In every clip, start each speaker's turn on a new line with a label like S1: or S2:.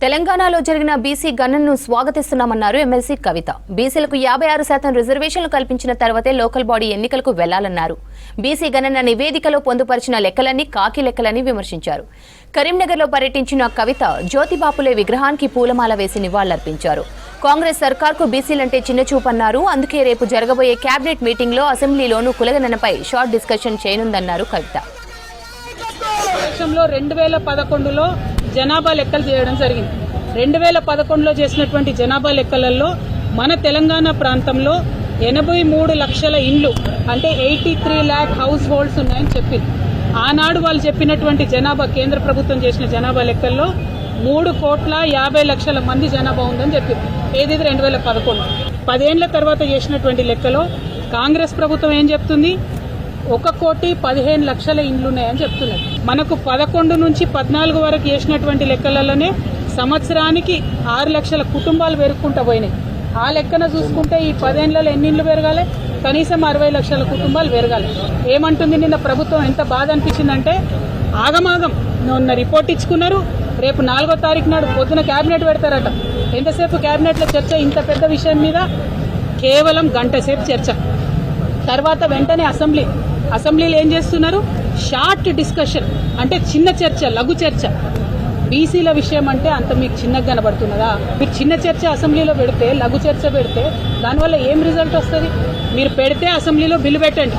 S1: తెలంగాణలో జరిగిన బీసీ గణనను స్వాగతిస్తున్నామన్నారు ఎమ్మెల్సీ కవిత. బీసీలకు 56% రిజర్వేషన్లు కల్పించిన తర్వాతే లోకల్ బాడీ ఎన్నికలకు వెళ్లాలన్నారు. బీసీ గణన నివేదికలో పొందుపరిచిన లెక్కలన్నీ కాకి లెక్కలని విమర్శించారు. కరీంనగర్లో పర్యటించిన కవిత జ్యోతిబాపులే విగ్రహానికి పూలమాల వేసి నివాళులర్పించారు. కాంగ్రెస్ సర్కార్కు బీసీలంటే చిన్నచూపన్నారు. అందుకే రేపు జరగబోయే కేబినెట్ మీటింగ్లో అసెంబ్లీలోనూ కులగణనపై షార్ట్ డిస్కషన్ చేయనుందన్నారు కవిత.
S2: 2011లో జనాభా లెక్కలు చేయడం జరిగింది. 2011లో చేసినటువంటి జనాభా లెక్కలలో మన తెలంగాణ ప్రాంతంలో 83 లక్షల ఇండ్లు అంటే 83 lakh హౌస్ హోల్డ్స్ ఉన్నాయని చెప్పింది. ఆనాడు వాళ్ళు చెప్పినటువంటి జనాభా కేంద్ర ప్రభుత్వం చేసిన జనాభా లెక్కల్లో 3,50,00,000 మంది జనాభా ఉందని చెప్పింది. ఏది 2011. 10 ఏళ్ల తర్వాత చేసినటువంటి లెక్కలో కాంగ్రెస్ ప్రభుత్వం ఏం చెప్తుంది? 1,15,00,000 ఇండ్లు ఉన్నాయని చెప్తున్నారు. మనకు 11 నుంచి 14 వరకు చేసినటువంటి లెక్కలలోనే సంవత్సరానికి 6 లక్షల కుటుంబాలు పెరుగుకుంటూ పోయినాయి. ఆ లెక్కన చూసుకుంటే ఈ 10 ఏళ్లలో ఎన్ని ఇండ్లు పెరగాలి? కనీసం 60 లక్షల కుటుంబాలు పెరగాలి. ఏమంటుంది నిన్న ప్రభుత్వం? ఎంత బాధ అనిపించిందంటే ఆగమాగం నిన్న రిపోర్ట్ ఇచ్చుకున్నారు. రేపు 4వ తారీఖు నాడు పొద్దున కేబినెట్ పెడతారట. ఎంతసేపు కేబినెట్లో చర్చ? ఇంత పెద్ద విషయం మీద కేవలం గంట సేపు చర్చ. తర్వాత వెంటనే అసెంబ్లీలో ఏం చేస్తున్నారు? షార్ట్ డిస్కషన్, అంటే చిన్న చర్చ, లఘు చర్చ. బీసీల విషయం అంటే అంత మీకు చిన్నగా కనబడుతున్నదా? మీరు చిన్న చర్చ అసెంబ్లీలో పెడితే, లఘు చర్చ పెడితే దానివల్ల ఏం రిజల్ట్ వస్తుంది? మీరు పెడితే అసెంబ్లీలో బిల్లు పెట్టండి,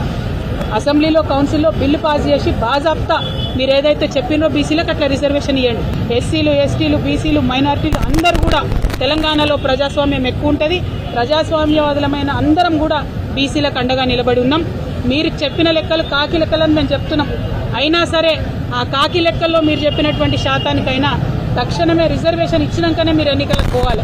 S2: అసెంబ్లీలో కౌన్సిల్లో బిల్లు పాస్ చేసి బాజాప్తా మీరు ఏదైతే చెప్పినో బీసీలకు అట్లా రిజర్వేషన్ ఇవ్వండి. ఎస్సీలు, ఎస్టీలు, బీసీలు, మైనారిటీలు అందరూ కూడా తెలంగాణలో ప్రజాస్వామ్యం ఎక్కువ ఉంటుంది. ప్రజాస్వామ్యవాదులమైన అందరం కూడా బీసీలకు అండగా నిలబడి ఉన్నాం. మీరు చెప్పిన లెక్కలు కాకి లెక్కలని మేము చెప్తున్నాం. అయినా సరే ఆ కాకి లెక్కల్లో మీరు చెప్పినటువంటి శాతానికైనా తక్షణమే రిజర్వేషన్ ఇచ్చినాకనే మీరు ఎన్నికలకు పోవాలి.